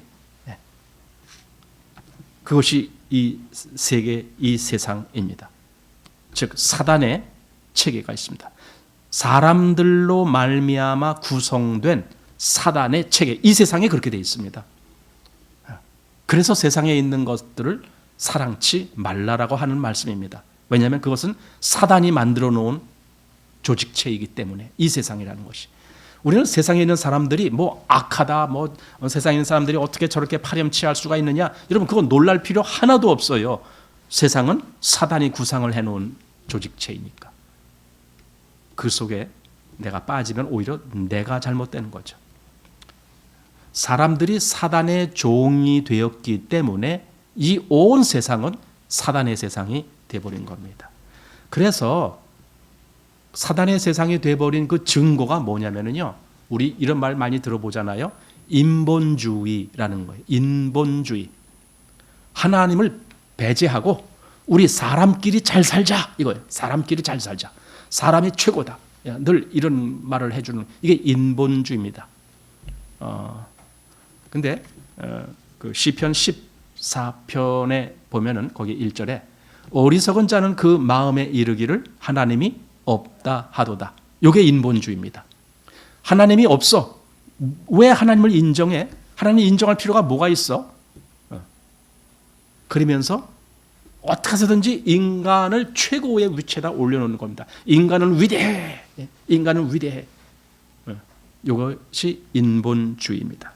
그것이 이 세계, 이 세상입니다. 즉 사단의 체계가 있습니다. 사람들로 말미암아 구성된 사단의 체계, 이 세상에 그렇게 되어 있습니다. 그래서 세상에 있는 것들을 사랑치 말라라고 하는 말씀입니다. 왜냐하면 그것은 사단이 만들어 놓은 조직체이기 때문에 이 세상이라는 것이. 우리는 세상에 있는 사람들이 뭐 악하다, 뭐 세상에 있는 사람들이 어떻게 저렇게 파렴치할 수가 있느냐, 여러분 그건 놀랄 필요 하나도 없어요. 세상은 사단이 구상을 해놓은 조직체이니까. 그 속에 내가 빠지면 오히려 내가 잘못되는 거죠. 사람들이 사단의 종이 되었기 때문에 이 온 세상은 사단의 세상이 되어버린 겁니다. 그래서 사단의 세상이 되어버린 그 증거가 뭐냐면요, 우리 이런 말 많이 들어보잖아요. 인본주의라는 거예요. 인본주의. 하나님을 배제하고 우리 사람끼리 잘 살자 이거예요. 사람끼리 잘 살자. 사람이 최고다. 늘 이런 말을 해주는 이게 인본주의입니다. 근데 그 시편 14편에 보면은 거기 1절에 어리석은 자는 그 마음에 이르기를 하나님이 없다 하도다. 이게 인본주의입니다. 하나님이 없어. 왜 하나님을 인정해? 하나님 인정할 필요가 뭐가 있어? 그러면서 어떻게 해서든지 인간을 최고의 위치에다 올려놓는 겁니다. 인간은 위대해. 인간은 위대해. 이것이 인본주의입니다.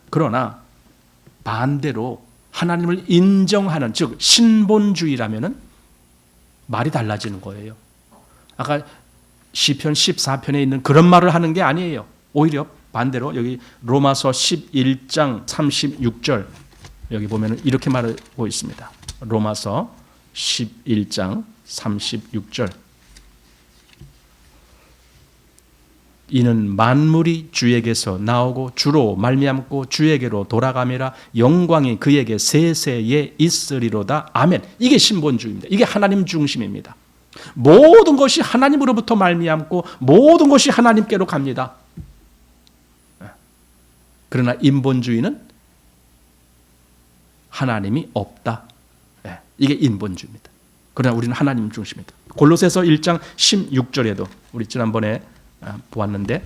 그러나 반대로 하나님을 인정하는, 즉 신본주의라면은 말이 달라지는 거예요. 아까 시편 14편에 있는 그런 말을 하는 게 아니에요. 오히려 반대로 여기 로마서 11장 36절 여기 보면은 이렇게 말하고 있습니다. 로마서 11장 36절. 이는 만물이 주에게서 나오고 주로 말미암고 주에게로 돌아감이라 영광이 그에게 세세에 있으리로다. 아멘. 이게 신본주의입니다. 이게 하나님 중심입니다. 모든 것이 하나님으로부터 말미암고 모든 것이 하나님께로 갑니다. 그러나 인본주의는 하나님이 없다. 이게 인본주의입니다. 그러나 우리는 하나님 중심입니다. 골로새서 1장 16절에도 우리 지난번에 보았는데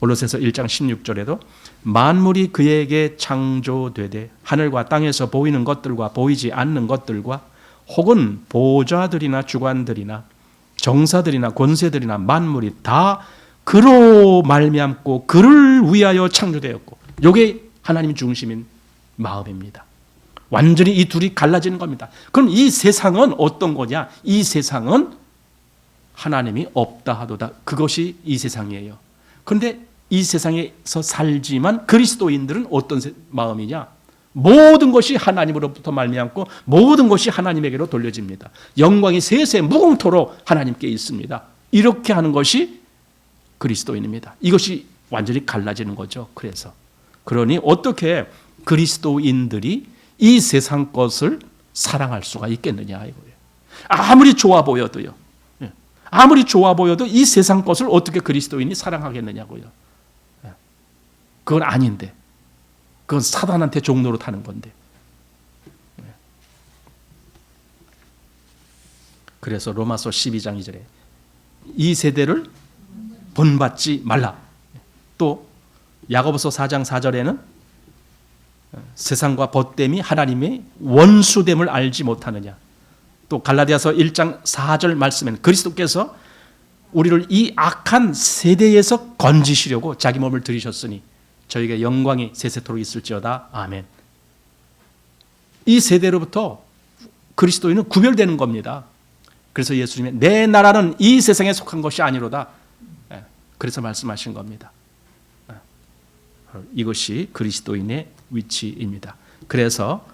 골로새서 1장 16절에도 만물이 그에게 창조되되 하늘과 땅에서 보이는 것들과 보이지 않는 것들과 혹은 보좌들이나 주관들이나 정사들이나 권세들이나 만물이 다 그로 말미암고 그를 위하여 창조되었고, 이게 하나님 중심인 마음입니다. 완전히 이 둘이 갈라지는 겁니다. 그럼 이 세상은 어떤 거냐? 이 세상은 하나님이 없다 하도다, 그것이 이 세상이에요. 그런데 이 세상에서 살지만 그리스도인들은 어떤 마음이냐? 모든 것이 하나님으로부터 말미암고 모든 것이 하나님에게로 돌려집니다. 영광이 세세 무궁토록 하나님께 있습니다. 이렇게 하는 것이 그리스도인입니다. 이것이 완전히 갈라지는 거죠. 그러니 어떻게 그리스도인들이 이 세상 것을 사랑할 수가 있겠느냐 이거예요. 아무리 좋아 보여도요. 아무리 좋아 보여도 이 세상 것을 어떻게 그리스도인이 사랑하겠느냐고요. 그건 아닌데, 그건 사단한테 종로로 타는 건데. 그래서 로마서 12장 2절에 이 세대를 본받지 말라. 또 야고보서 4장 4절에는 세상과 벗됨이 하나님의 원수됨을 알지 못하느냐. 또 갈라디아서 1장 4절 말씀에는 그리스도께서 우리를 이 악한 세대에서 건지시려고 자기 몸을 들이셨으니 저희가 영광이 세세토록 있을지어다. 아멘. 이 세대로부터 그리스도인은 구별되는 겁니다. 그래서 예수님이 내 나라는 이 세상에 속한 것이 아니로다. 그래서 말씀하신 겁니다. 이것이 그리스도인의 위치입니다. 그래서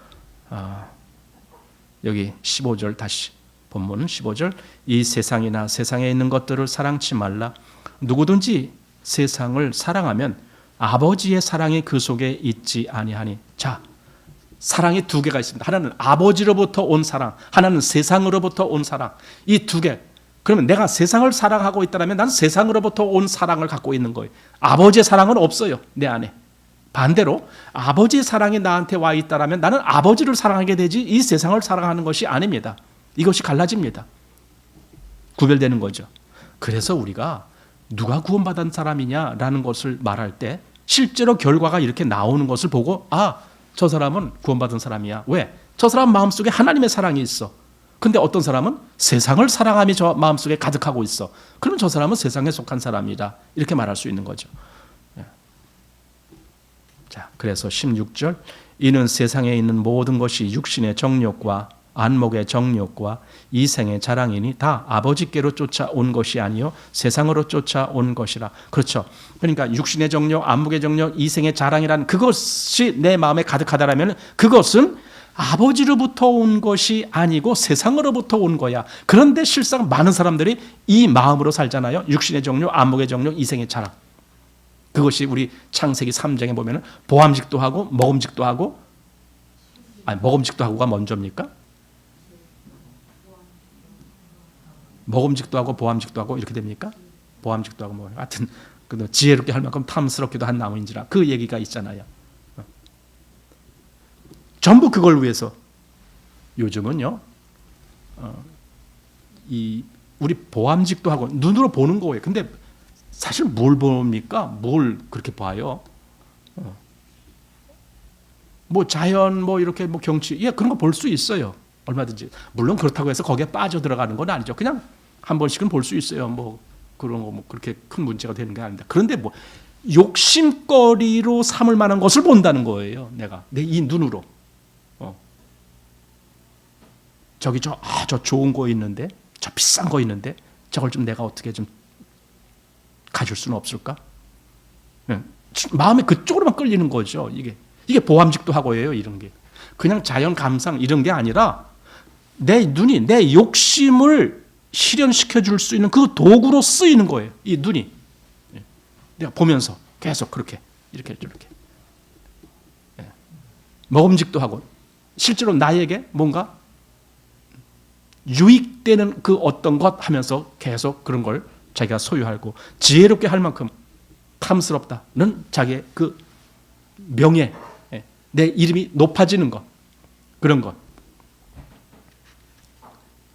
여기 15절 다시 본문은 15절 이 세상이나 세상에 있는 것들을 사랑치 말라. 누구든지 세상을 사랑하면 아버지의 사랑이 그 속에 있지 아니하니. 자, 사랑이 두 개가 있습니다. 하나는 아버지로부터 온 사랑, 하나는 세상으로부터 온 사랑. 이 두 개. 그러면 내가 세상을 사랑하고 있다면 난 세상으로부터 온 사랑을 갖고 있는 거예요. 아버지의 사랑은 없어요, 내 안에. 반대로 아버지의 사랑이 나한테 와 있다면 나는 아버지를 사랑하게 되지 이 세상을 사랑하는 것이 아닙니다. 이것이 갈라집니다. 구별되는 거죠. 그래서 우리가 누가 구원받은 사람이냐라는 것을 말할 때 실제로 결과가 이렇게 나오는 것을 보고 저 사람은 구원받은 사람이야. 왜? 저 사람 마음속에 하나님의 사랑이 있어. 근데 어떤 사람은 세상을 사랑함이 저 마음속에 가득하고 있어. 그러면 저 사람은 세상에 속한 사람이다. 이렇게 말할 수 있는 거죠. 자, 그래서 16절 이는 세상에 있는 모든 것이 육신의 정욕과 안목의 정욕과 이생의 자랑이니 다 아버지께로 쫓아온 것이 아니요 세상으로 쫓아온 것이라. 그렇죠. 그러니까 육신의 정욕, 안목의 정욕, 이생의 자랑이란 그것이 내 마음에 가득하다라면 그것은 아버지로부터 온 것이 아니고 세상으로부터 온 거야. 그런데 실상 많은 사람들이 이 마음으로 살잖아요. 육신의 정욕, 안목의 정욕, 이생의 자랑. 그것이 우리 창세기 3장에 보면 보암직도 하고 먹음직도 하고, 먹음직도 하고가 먼저입니까? 먹음직도 하고 보암직도 하고 이렇게 됩니까? 보암직도 하고 뭐 하여튼 지혜롭게 할 만큼 탐스럽기도 한 나무인지라 그 얘기가 있잖아요. 전부 그걸 위해서 요즘은요, 우리 보암직도 하고 눈으로 보는 거예요. 근데 사실 뭘 봅니까? 뭘 그렇게 봐요? 뭐 자연, 뭐 이렇게 뭐 경치, 그런 거 볼 수 있어요. 얼마든지. 물론 그렇다고 해서 거기에 빠져 들어가는 건 아니죠. 그냥 한 번씩은 볼 수 있어요. 뭐 그런 거 뭐 그렇게 큰 문제가 되는 게 아닙니다. 그런데 뭐 욕심거리로 삼을 만한 것을 본다는 거예요. 내가 내 이 눈으로. 저기 저 좋은 거 있는데, 저 비싼 거 있는데, 저걸 좀 내가 어떻게 좀 가질 수는 없을까? 마음이 그쪽으로만 끌리는 거죠. 이게 보암직도 하고예요. 이런 게 그냥 자연 감상 이런 게 아니라 내 눈이 내 욕심을 실현시켜 줄 수 있는 그 도구로 쓰이는 거예요. 이 눈이 내가 보면서 계속 그렇게 이렇게 먹음직도 하고 실제로 나에게 뭔가 유익되는 그 어떤 것 하면서 계속 그런 걸 자기가 소유하고 지혜롭게 할 만큼 탐스럽다는 자기의 그 명예, 내 이름이 높아지는 것, 그런 것.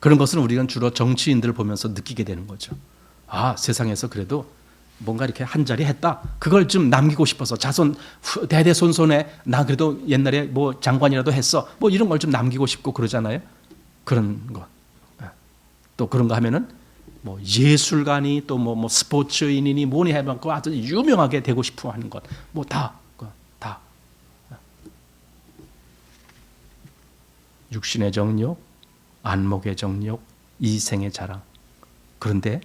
그런 것은 우리가 주로 정치인들을 보면서 느끼게 되는 거죠. 세상에서 그래도 뭔가 이렇게 한 자리 했다. 그걸 좀 남기고 싶어서 자손 대대손손에 나 그래도 옛날에 뭐 장관이라도 했어. 뭐 이런 걸 좀 남기고 싶고 그러잖아요. 그런 거. 또 그런 거 하면은 뭐 예술가니 또 뭐 스포츠인이니 뭐니 해봤고 아주 유명하게 되고 싶어 하는 것. 뭐 다. 육신의 정욕, 안목의 정욕, 이생의 자랑. 그런데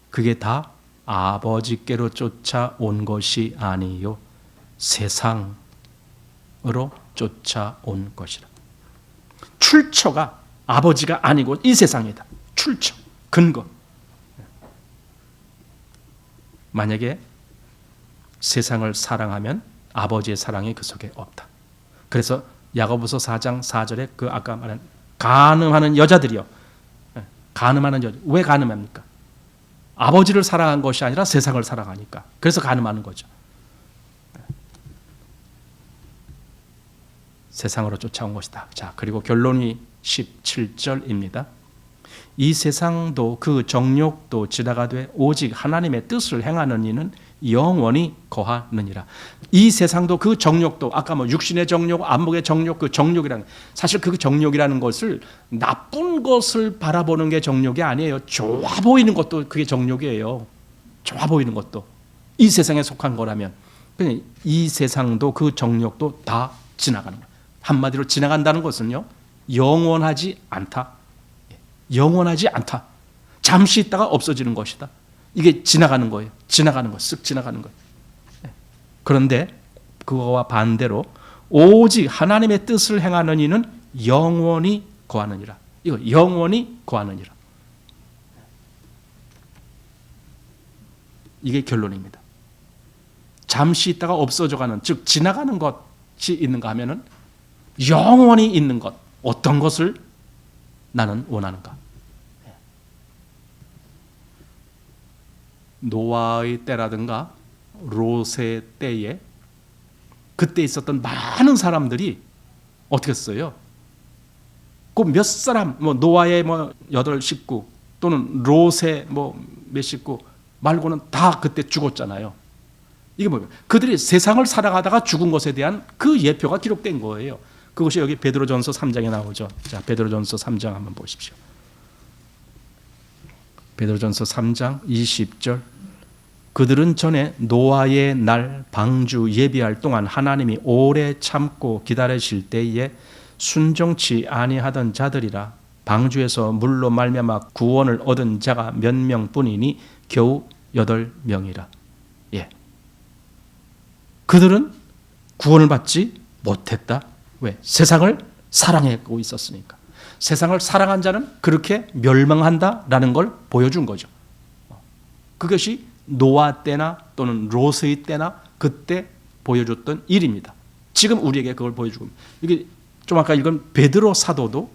그게 다 아버지께로 쫓아온 것이 아니요 세상으로 쫓아온 것이라. 출처가 아버지가 아니고 이 세상이다. 출처, 근거. 만약에 세상을 사랑하면 아버지의 사랑이 그 속에 없다. 그래서 야고보서 4장 4절에 그 아까 말한 간음하는 여자들이요. 간음하는 여자. 왜 간음합니까? 아버지를 사랑한 것이 아니라 세상을 사랑하니까. 그래서 간음하는 거죠. 세상으로 쫓아온 것이다. 자, 그리고 결론이 17절입니다. 이 세상도 그 정욕도 지나가되 오직 하나님의 뜻을 행하는 이는 영원히 거하느니라. 이 세상도 그 정욕도 아까 뭐 육신의 정욕, 안목의 정욕, 그 정욕이라는 사실 그 정욕이라는 것을 나쁜 것을 바라보는 게 정욕이 아니에요. 좋아 보이는 것도 그게 정욕이에요. 좋아 보이는 것도 이 세상에 속한 거라면 이 세상도 그 정욕도 다 지나가는 거예요. 한마디로 지나간다는 것은요 영원하지 않다. 영원하지 않다. 잠시 있다가 없어지는 것이다. 이게 지나가는 거예요. 지나가는 거, 쓱 지나가는 거예요. 그런데 그거와 반대로 오직 하나님의 뜻을 행하는 이는 영원히 거하느니라. 이거 영원히 거하느니라. 이게 결론입니다. 잠시 있다가 없어져가는, 즉 지나가는 것이 있는가 하면은 영원히 있는 것, 어떤 것을 나는 원하는가? 노아의 때라든가 롯의 때에 그때 있었던 많은 사람들이 어떻게 했어요? 그 몇 사람, 뭐 노아의 뭐 8식구 또는 롯의 뭐 몇 식구 말고는 다 그때 죽었잖아요. 이게 뭐예요? 그들이 세상을 살아가다가 죽은 것에 대한 그 예표가 기록된 거예요. 그것이 여기 베드로전서 3장에 나오죠. 자, 베드로전서 3장 한번 보십시오. 베드로전서 3장 20절. 그들은 전에 노아의 날 방주 예비할 동안 하나님이 오래 참고 기다리실 때에 순종치 아니하던 자들이라. 방주에서 물로 말미암아 구원을 얻은 자가 몇 명뿐이니 겨우 8명이라. 예. 그들은 구원을 받지 못했다. 왜? 세상을 사랑하고 있었으니까. 세상을 사랑한 자는 그렇게 멸망한다라는 걸 보여준 거죠. 그것이 노아 때나 또는 롯의 때나 그때 보여줬던 일입니다. 지금 우리에게 그걸 보여주고 이게 좀 아까 읽은 베드로 사도도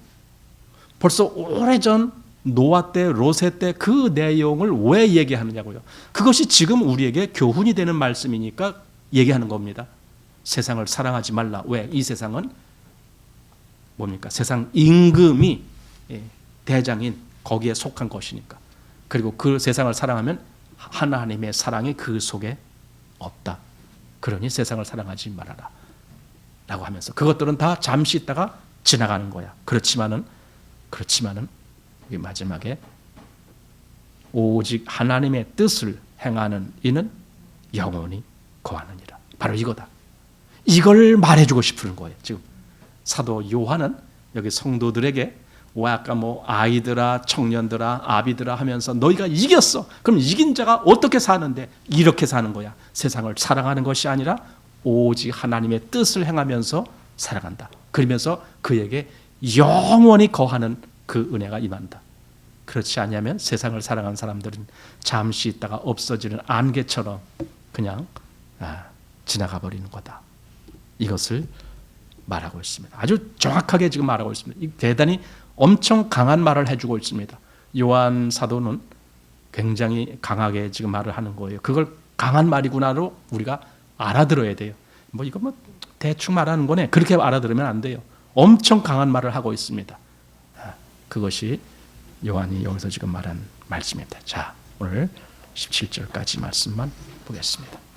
벌써 오래전 노아 때, 롯의 때 그 내용을 왜 얘기하느냐고요. 그것이 지금 우리에게 교훈이 되는 말씀이니까 얘기하는 겁니다. 세상을 사랑하지 말라. 왜? 이 세상은 뭡니까? 세상 임금이 대장인 거기에 속한 것이니까. 그리고 그 세상을 사랑하면 하나님의 사랑이 그 속에 없다. 그러니 세상을 사랑하지 말아라. 라고 하면서 그것들은 다 잠시 있다가 지나가는 거야. 그렇지만은 마지막에 오직 하나님의 뜻을 행하는 이는 영원히 거하느니라. 바로 이거다. 이걸 말해주고 싶은 거예요. 지금 사도 요한은 여기 성도들에게 왜 아까 뭐 아이들아, 청년들아, 아비들아 하면서 너희가 이겼어. 그럼 이긴 자가 어떻게 사는데? 이렇게 사는 거야. 세상을 사랑하는 것이 아니라 오직 하나님의 뜻을 행하면서 살아간다. 그러면서 그에게 영원히 거하는 그 은혜가 임한다. 그렇지 않으면 세상을 사랑하는 사람들은 잠시 있다가 없어지는 안개처럼 그냥 지나가 버리는 거다. 이것을 말하고 있습니다. 아주 정확하게 지금 말하고 있습니다. 대단히 엄청 강한 말을 해주고 있습니다. 요한 사도는 굉장히 강하게 지금 말을 하는 거예요. 그걸 강한 말이구나로 우리가 알아들어야 돼요. 뭐 이거 뭐 대충 말하는 거네. 그렇게 알아들으면 안 돼요. 엄청 강한 말을 하고 있습니다. 그것이 요한이 여기서 지금 말한 말씀입니다. 자, 오늘 17절까지 말씀만 보겠습니다.